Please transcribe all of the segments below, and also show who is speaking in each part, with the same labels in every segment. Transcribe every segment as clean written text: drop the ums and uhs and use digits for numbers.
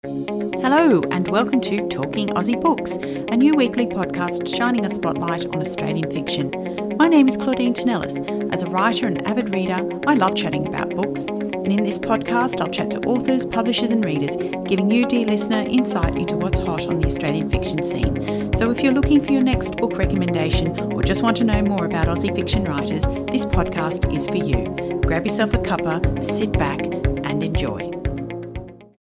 Speaker 1: Hello and welcome to Talking Aussie Books, a new weekly podcast shining a spotlight on Australian fiction. My name is Claudine Tinellis. As a writer and avid reader, I love chatting about books. And in this podcast, I'll chat to authors, publishers and readers, giving you, dear listener, insight into what's hot on the Australian fiction scene. So if you're looking for your next book recommendation or just want to know more about Aussie fiction writers, this podcast is for you. Grab yourself a cuppa, sit back and enjoy.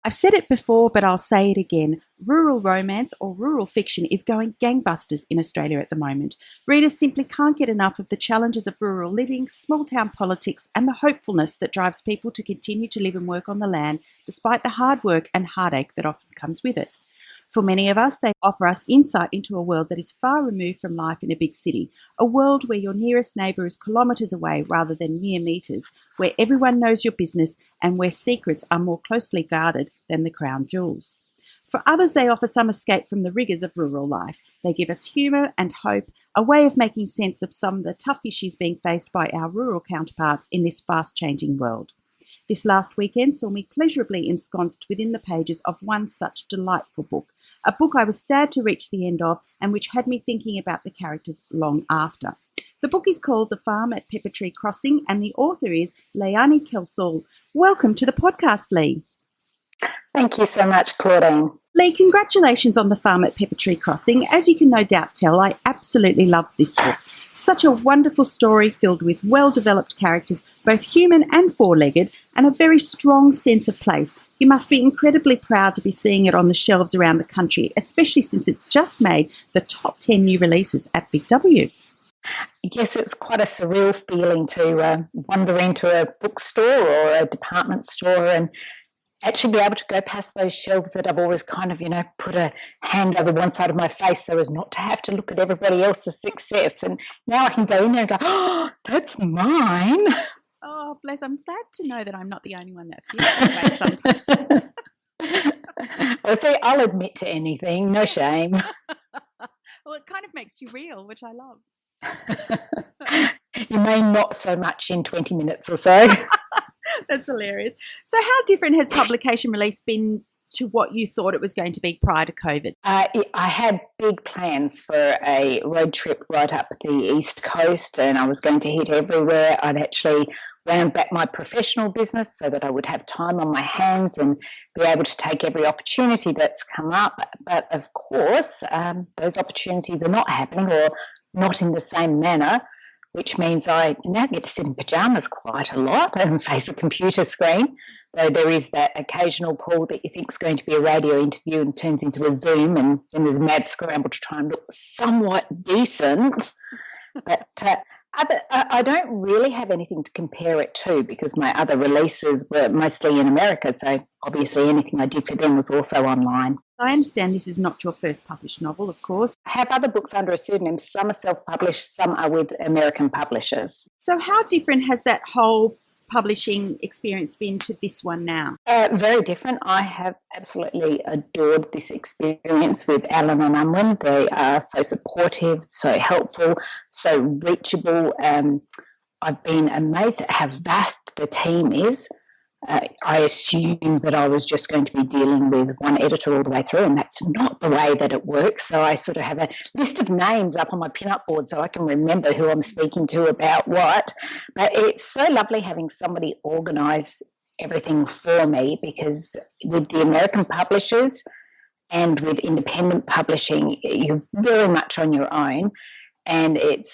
Speaker 1: I've said it before, but I'll say it again. Rural romance or rural fiction is going gangbusters in Australia at the moment. Readers simply can't get enough of the challenges of rural living, small town politics, and the hopefulness that drives people to continue to live and work on the land despite the hard work and heartache that often comes with it. For many of us, they offer us insight into a world that is far removed from life in a big city, a world where your nearest neighbour is kilometres away rather than mere metres, where everyone knows your business and where secrets are more closely guarded than the crown jewels. For others, they offer some escape from the rigours of rural life. They give us humour and hope, a way of making sense of some of the tough issues being faced by our rural counterparts in this fast-changing world. This last weekend saw me pleasurably ensconced within the pages of one such delightful book, a book I was sad to reach the end of and which had me thinking about the characters long after. The book is called The Farm at Peppertree Crossing and the author is Léonie Kelsall. Welcome to the podcast, Lee.
Speaker 2: Thank you so much, Claudine.
Speaker 1: Lee, congratulations on The Farm at Peppertree Crossing. As you can no doubt tell, I absolutely loved this book. Such a wonderful story filled with well-developed characters, both human and four-legged, and a very strong sense of place. You must be incredibly proud to be seeing it on the shelves around the country, especially since it's just made the top 10 new releases at Big W.
Speaker 2: Yes, it's quite a surreal feeling to wander into a bookstore or a department store and actually be able to go past those shelves that I've always kind of, put a hand over one side of my face so as not to have to look at everybody else's success. And now I can go in there and go, oh, that's mine.
Speaker 1: Oh, bless. I'm glad to know that I'm not the only one that feels that way sometimes.
Speaker 2: Well, see, I'll admit to anything. No shame.
Speaker 1: Well, it kind of makes you real, which I love.
Speaker 2: You may not so much in 20 minutes or so.
Speaker 1: That's hilarious. So how different has publication release been to what you thought it was going to be prior to COVID?
Speaker 2: I had big plans for a road trip right up the East Coast and I was going to hit everywhere. I'd actually wound back my professional business so that I would have time on my hands and be able to take every opportunity that's come up. But of course, those opportunities are not happening or not in the same manner, which means I now get to sit in pyjamas quite a lot and face a computer screen. So there is that occasional call that you think is going to be a radio interview and turns into a Zoom and then there's a mad scramble to try and look somewhat decent. But I don't really have anything to compare it to because my other releases were mostly in America, so obviously anything I did for them was also online.
Speaker 1: I understand this is not your first published novel, of course.
Speaker 2: I have other books under a pseudonym. Some are self-published, some are with American publishers.
Speaker 1: So how different has that whole publishing experience been to this one now?
Speaker 2: Very different. I have absolutely adored this experience with Alan and Unwin. They are so supportive, so helpful, so reachable. I've been amazed at how vast the team is. I assumed that I was just going to be dealing with one editor all the way through, and that's not the way that it works. So I sort of have a list of names up on my pin-up board so I can remember who I'm speaking to about what. But it's so lovely having somebody organise everything for me because with the American publishers and with independent publishing, you're very much on your own. And it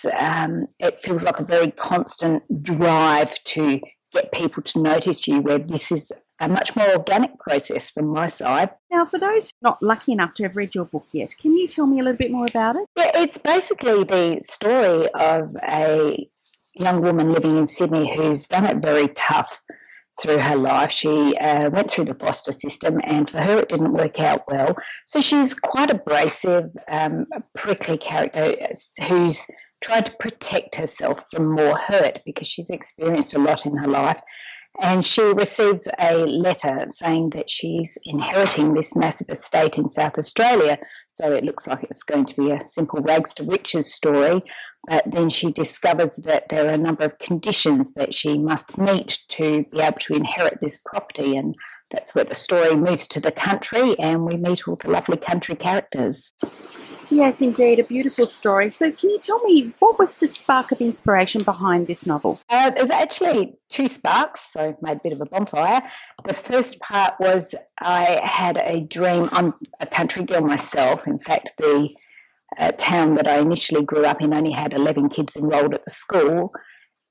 Speaker 2: feels like a very constant drive to get people to notice you, where this is a much more organic process from my side.
Speaker 1: Now, for those not lucky enough to have read your book yet, can you tell me a little bit more about it?
Speaker 2: Yeah, it's basically the story of a young woman living in Sydney who's done it very tough through her life. She went through the foster system and for her it didn't work out well. So she's quite abrasive, prickly character who's tried to protect herself from more hurt because she's experienced a lot in her life. And she receives a letter saying that she's inheriting this massive estate in South Australia. So it looks like it's going to be a simple rags to riches story But then she discovers that there are a number of conditions that she must meet to be able to inherit this property, and that's where the story moves to the country and we meet all the lovely country characters.
Speaker 1: Yes, indeed, a beautiful story. So can you tell me, what was the spark of inspiration behind this novel?
Speaker 2: There's actually two sparks, so made a bit of a bonfire. The first part was I had a dream. I'm a country girl myself. In fact, the town that I initially grew up in only had 11 kids enrolled at the school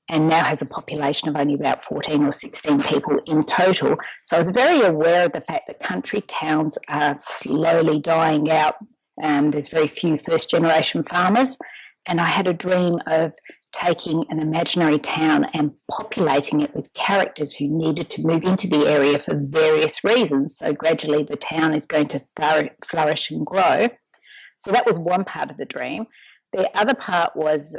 Speaker 2: and now has a population of only about 14 or 16 people in total. So I was very aware of the fact that country towns are slowly dying out. There's very few first-generation farmers, and I had a dream of taking an imaginary town and populating it with characters who needed to move into the area for various reasons. So gradually the town is going to flourish and grow. So that was one part of the dream. The other part was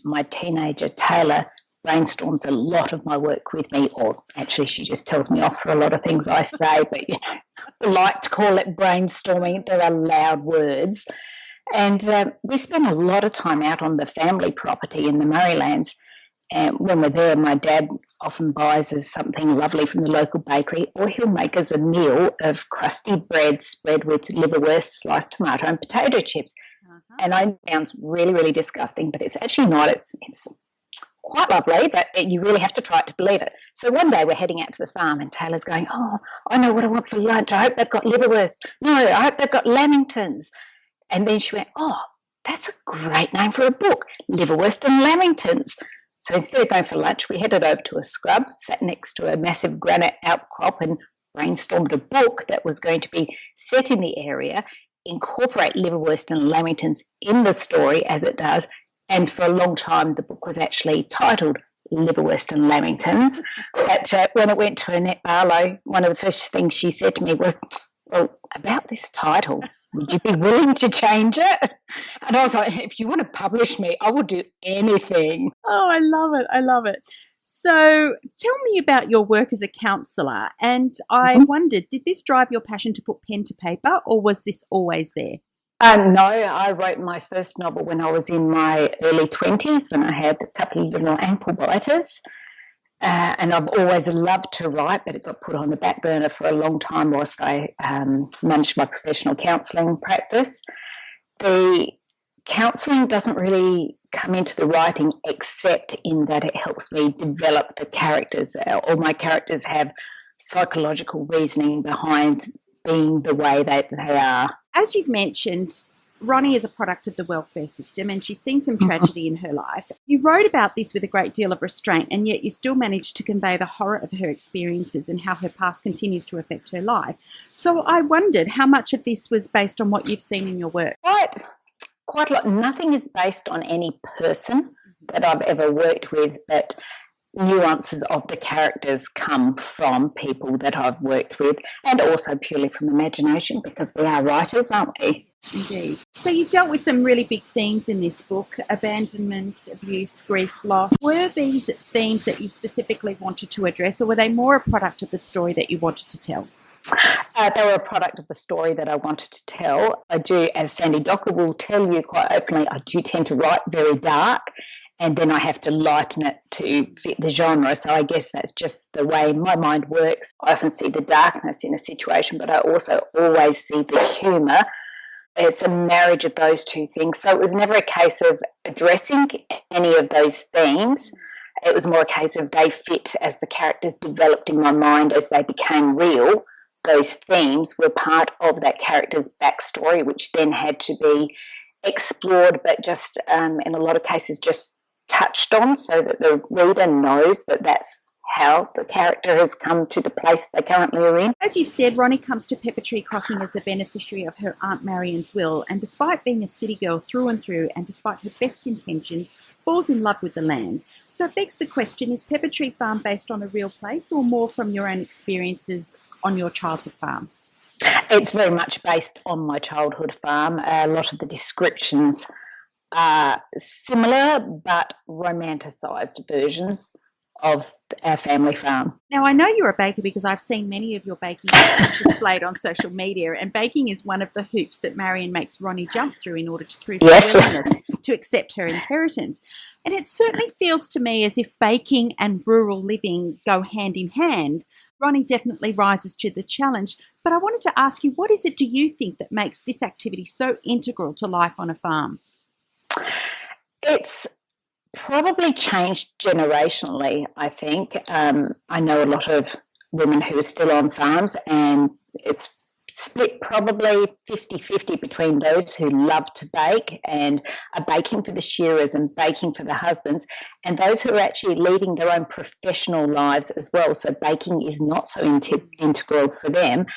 Speaker 2: my teenager, Taylor, brainstorms a lot of my work with me, or actually she just tells me off for a lot of things I say, but I like to call it brainstorming. There are loud words. And we spend a lot of time out on the family property in the Murraylands. And when we're there, my dad often buys us something lovely from the local bakery, or he'll make us a meal of crusty bread spread with liverwurst, sliced tomato and potato chips. And I know it sounds really, really disgusting, but it's actually not. It's quite lovely, but you really have to try it to believe it. So one day we're heading out to the farm and Taylor's going, oh, I know what I want for lunch. I hope they've got liverwurst. No, I hope they've got lamingtons. And then she went, oh, that's a great name for a book, Liverwurst and Lamingtons. So instead of going for lunch, we headed over to a scrub, sat next to a massive granite outcrop and brainstormed a book that was going to be set in the area, incorporate liverwurst and lamingtons in the story as it does. And for a long time, the book was actually titled Liverwurst and Lamingtons. But when it went to Annette Barlow, one of the first things she said to me was, well, about this title, would you be willing to change it? And I was like, if you want to publish me, I will do anything.
Speaker 1: Oh, I love it. I love it. So tell me about your work as a counsellor. And I wondered, did this drive your passion to put pen to paper, or was this always there?
Speaker 2: No, I wrote my first novel when I was in my early 20s, when I had a couple of little ankle biters. And I've always loved to write, but it got put on the back burner for a long time whilst I managed my professional counselling practice. The counselling doesn't really come into the writing except in that it helps me develop the characters. All my characters have psychological reasoning behind being the way that they are.
Speaker 1: As you've mentioned, Ronnie is a product of the welfare system and she's seen some tragedy in her life. You wrote about this with a great deal of restraint, and yet you still managed to convey the horror of her experiences and how her past continues to affect her life. So I wondered how much of this was based on what you've seen in your work.
Speaker 2: Quite a lot. Nothing is based on any person that I've ever worked with, but nuances of the characters come from people that I've worked with, and also purely from imagination, because we are writers, aren't we?
Speaker 1: Indeed. So you've dealt with some really big themes in this book: abandonment, abuse, grief, loss. Were these themes that you specifically wanted to address, or were they more a product of the story that you wanted to tell?
Speaker 2: They were a product of the story that I wanted to tell. I do, as Sandy Docker will tell you quite openly, I do tend to write very dark, and then I have to lighten it to fit the genre. So I guess that's just the way my mind works. I often see the darkness in a situation, but I also always see the humour. It's a marriage of those two things. So it was never a case of addressing any of those themes. It was more a case of they fit as the characters developed in my mind as they became real. Those themes were part of that character's backstory, which then had to be explored, but just in a lot of cases just touched on, so that the reader knows that that's how the character has come to the place they currently are in.
Speaker 1: As you've said, Ronnie comes to Peppertree Crossing as the beneficiary of her Aunt Marion's will, and despite being a city girl through and through, and despite her best intentions, falls in love with the land. So it begs the question, is Peppertree Farm based on a real place, or more from your own experiences on your childhood farm?
Speaker 2: It's very much based on my childhood farm. A lot of the descriptions are similar but romanticised versions of our family farm.
Speaker 1: Now, I know you're a baker because I've seen many of your baking recipes displayed on social media, and baking is one of the hoops that Marion makes Ronnie jump through in order to prove her willingness to accept her inheritance. And it certainly feels to me as if baking and rural living go hand in hand. Ronnie definitely rises to the challenge, but I wanted to ask you, what is it do you think that makes this activity so integral to life on a farm?
Speaker 2: It's probably changed generationally, I think. I know a lot of women who are still on farms, and it's split probably 50-50 between those who love to bake and are baking for the shearers and baking for the husbands, and those who are actually leading their own professional lives as well. So baking is not so integral for them.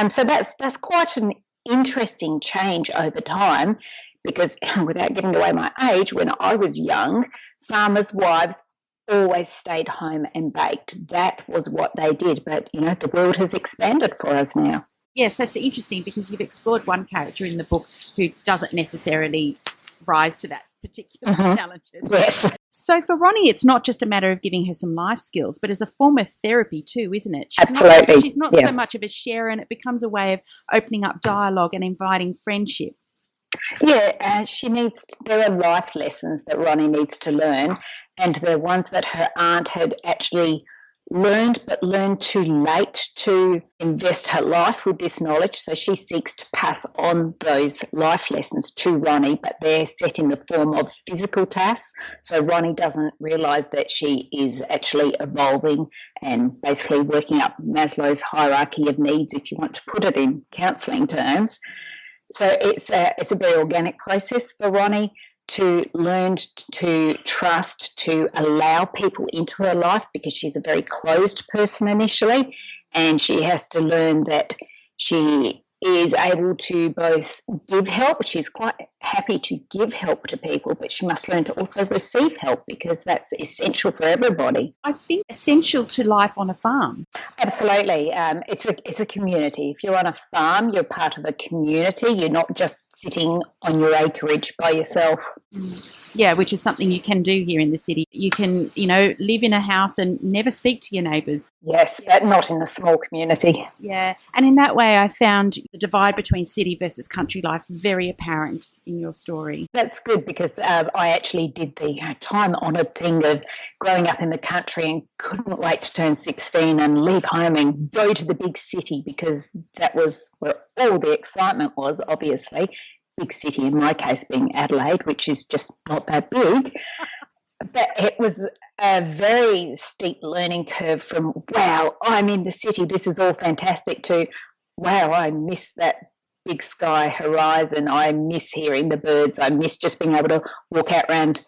Speaker 2: So that's quite an interesting change over time, because without giving away my age, when I was young, farmers' wives always stayed home and baked. That was what they did. But, the world has expanded for us now.
Speaker 1: Yes, that's interesting because you've explored one character in the book who doesn't necessarily rise to that particular challenges.
Speaker 2: Yes.
Speaker 1: So for Ronnie, it's not just a matter of giving her some life skills, but as a form of therapy too, isn't it?
Speaker 2: Absolutely.
Speaker 1: She's not so much of a sharer, and it becomes a way of opening up dialogue and inviting friendship.
Speaker 2: Yeah, there are life lessons that Ronnie needs to learn, and they're ones that her aunt had actually learned, but learned too late to invest her life with this knowledge. So she seeks to pass on those life lessons to Ronnie, but they're set in the form of physical tasks. So Ronnie doesn't realise that she is actually evolving and basically working up Maslow's hierarchy of needs, if you want to put it in counselling terms. So it's a very organic process for Ronnie to learn to trust, to allow people into her life, because she's a very closed person initially, and she has to learn that she is able to both give help. She's quite happy to give help to people, but she must learn to also receive help, because that's essential for everybody.
Speaker 1: I think essential to life on a farm.
Speaker 2: Absolutely. It's a community. If you're on a farm, you're part of a community. You're not just sitting on your acreage by yourself.
Speaker 1: Yeah, which is something you can do here in the city. You can, live in a house and never speak to your neighbours.
Speaker 2: Yes, but not in a small community.
Speaker 1: Yeah, and in that way I found the divide between city versus country life very apparent in your story.
Speaker 2: That's good, because I actually did the time-honoured thing of growing up in the country and couldn't wait to turn 16 and leave home and go to the big city, because that was where all the excitement was, obviously. Big city, in my case, being Adelaide, which is just not that big. But it was a very steep learning curve from, wow, I'm in the city, this is all fantastic, to, wow, I miss that big sky horizon, I miss hearing the birds, I miss just being able to walk out around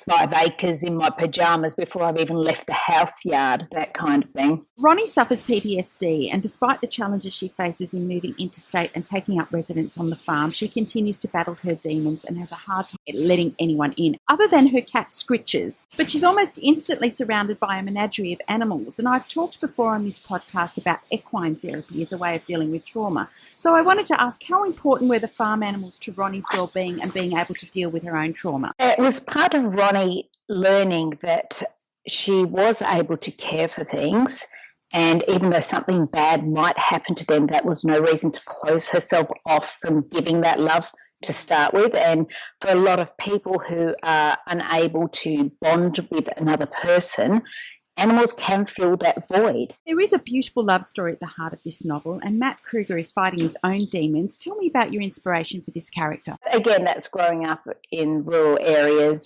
Speaker 2: 5 acres in my pyjamas before I've even left the house yard, that kind of thing.
Speaker 1: Ronnie suffers PTSD, and despite the challenges she faces in moving interstate and taking up residence on the farm, she continues to battle her demons and has a hard time letting anyone in, other than her cat Scritches. But she's almost instantly surrounded by a menagerie of animals, and I've talked before on this podcast about equine therapy as a way of dealing with trauma. So I wanted to ask, how important were the farm animals to Ronnie's well-being and being able to deal with her own trauma?
Speaker 2: It was part of Ronnie learning that she was able to care for things, and even though something bad might happen to them, that was no reason to close herself off from giving that love to start with. And for a lot of people who are unable to bond with another person, animals can fill that void.
Speaker 1: There is a beautiful love story at the heart of this novel, and Matt Kruger is fighting his own demons. Tell me about your inspiration for this character.
Speaker 2: Again, that's growing up in rural areas.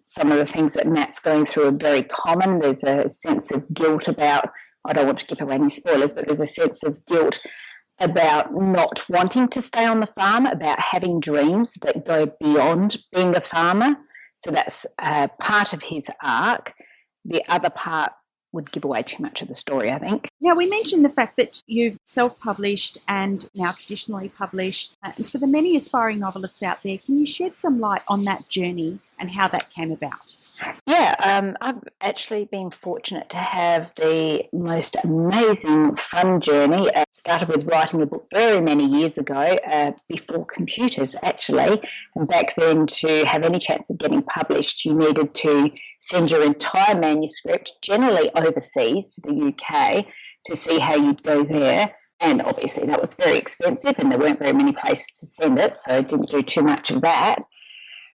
Speaker 2: Some of the things that Matt's going through are very common. There's a sense of guilt about, I don't want to give away any spoilers, but there's a sense of guilt about not wanting to stay on the farm, about having dreams that go beyond being a farmer. So that's part of his arc. The other part would give away too much of the story, I think.
Speaker 1: Now, we mentioned the fact that you've self-published and now traditionally published. And for the many aspiring novelists out there, can you shed some light on that journey and how that came about?
Speaker 2: Yeah, I've actually been fortunate to have the most amazing fun journey. Started with writing a book very many years ago, before computers actually. And back then, to have any chance of getting published, you needed to send your entire manuscript, generally overseas to the UK, to see how you'd go there. And obviously that was very expensive and there weren't very many places to send it, so I didn't do too much of that.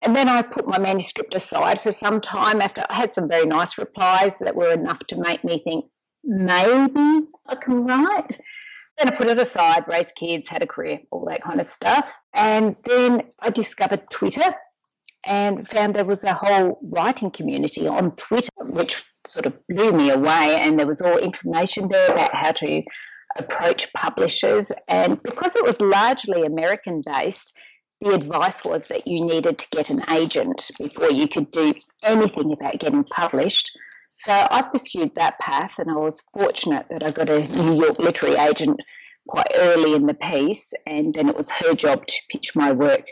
Speaker 2: And then I put my manuscript aside for some time after I had some very nice replies that were enough to make me think, maybe I can write. Then I put it aside, raised kids, had a career, all that kind of stuff. And then I discovered Twitter and found there was a whole writing community on Twitter, which sort of blew me away. And there was all information there about how to approach publishers. And because it was largely American-based, the advice was that you needed to get an agent before you could do anything about getting published. So I pursued that path, and I was fortunate that I got a New York literary agent quite early in the piece, and then it was her job to pitch my work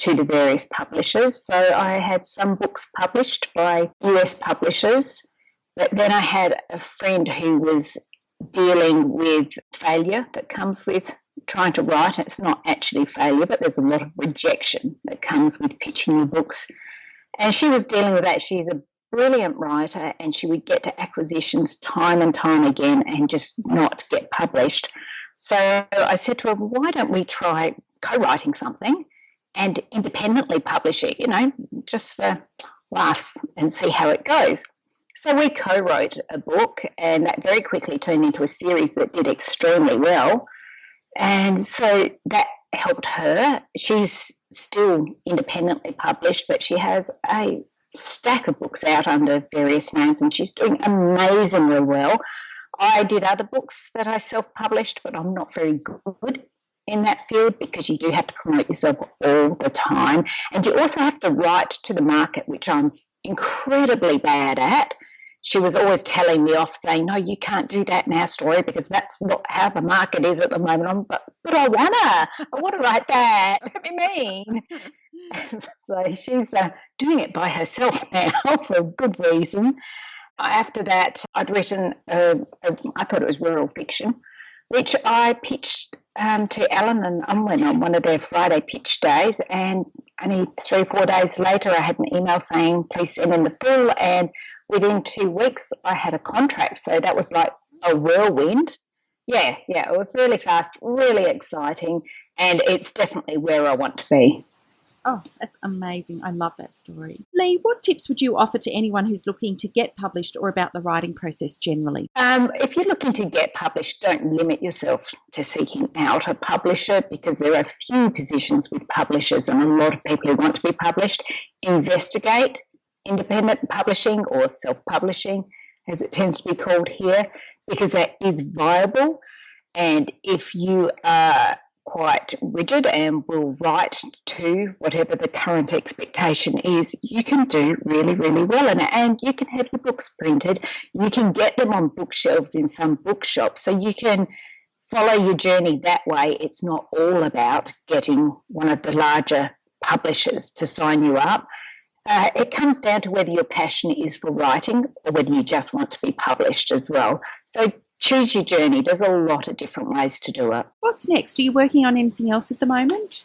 Speaker 2: to the various publishers. So I had some books published by US publishers, but then I had a friend who was dealing with failure that comes with trying to write. It's not actually failure, but there's a lot of rejection that comes with pitching your books. And she was dealing with that. She's a brilliant writer, and she would get to acquisitions time and time again and just not get published. So I said to her, well, why don't we try co-writing something and independently publish it, just for laughs and see how it goes. So we co-wrote a book, and that very quickly turned into a series that did extremely well. And so that helped her. She's still independently published, but she has a stack of books out under various names, and she's doing amazingly well. I did other books that I self-published, but I'm not very good in that field because you do have to promote yourself all the time. And you also have to write to the market, which I'm incredibly bad at. She was always telling me off, saying, no, you can't do that now, Story, because that's not how the market is at the moment. But I want to write that. Don't be mean. So she's doing it by herself now for a good reason. After that, I'd written, I thought it was rural fiction, which I pitched to Alan and Unwin on one of their Friday pitch days. And only 3 or 4 days later, I had an email saying, please send in the full. And within 2 weeks, I had a contract. So that was like a whirlwind. Yeah, it was really fast, really exciting, and it's definitely where I want to be.
Speaker 1: Oh, that's amazing. I love that story. Lee, what tips would you offer to anyone who's looking to get published or about the writing process generally?
Speaker 2: If you're looking to get published, don't limit yourself to seeking out a publisher, because there are few positions with publishers and a lot of people who want to be published. Investigate independent publishing or self-publishing, as it tends to be called here, because that is viable. And if you are quite rigid and will write to whatever the current expectation is, you can do really, really well in it. And you can have your books printed. You can get them on bookshelves in some bookshops. So you can follow your journey that way. It's not all about getting one of the larger publishers to sign you up. It comes down to whether your passion is for writing or whether you just want to be published as well. So choose your journey. There's a lot of different ways to do it.
Speaker 1: What's next? Are you working on anything else at the moment?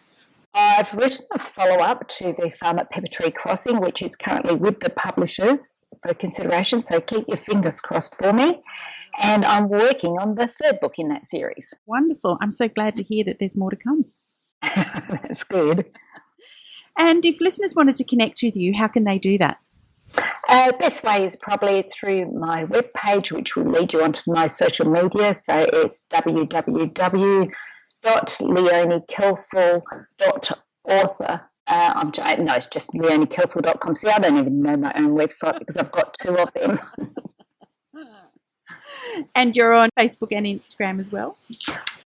Speaker 2: I've written a follow-up to the Farm at Peppertree Crossing, which is currently with the publishers for consideration, so keep your fingers crossed for me. And I'm working on the 3rd book in that series.
Speaker 1: Wonderful. I'm so glad to hear that there's more to come.
Speaker 2: That's good.
Speaker 1: And if listeners wanted to connect with you, how can they do that?
Speaker 2: Best way is probably through my webpage, which will lead you onto my social media. So it's www.leoniekelsall.author. No, it's just leoniekelsall.com. See, I don't even know my own website because I've got 2 of them.
Speaker 1: And you're on Facebook and Instagram as well?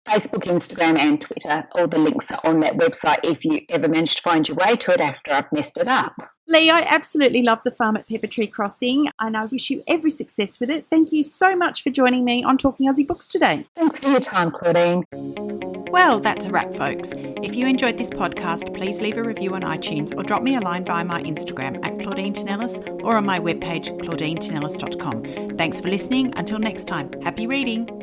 Speaker 2: Facebook, Instagram and Twitter. All the links are on that website if you ever manage to find your way to it after I've messed it up.
Speaker 1: Lee, I absolutely love the Farm at Peppertree Crossing, and I wish you every success with it. Thank you so much for joining me on Talking Aussie Books today.
Speaker 2: Thanks for your time, Claudine.
Speaker 1: Well, that's a wrap, folks. If you enjoyed this podcast, please leave a review on iTunes or drop me a line via my Instagram at Claudine Tinellis or on my webpage claudinetинеллис.com. Thanks for listening. Until next time, happy reading.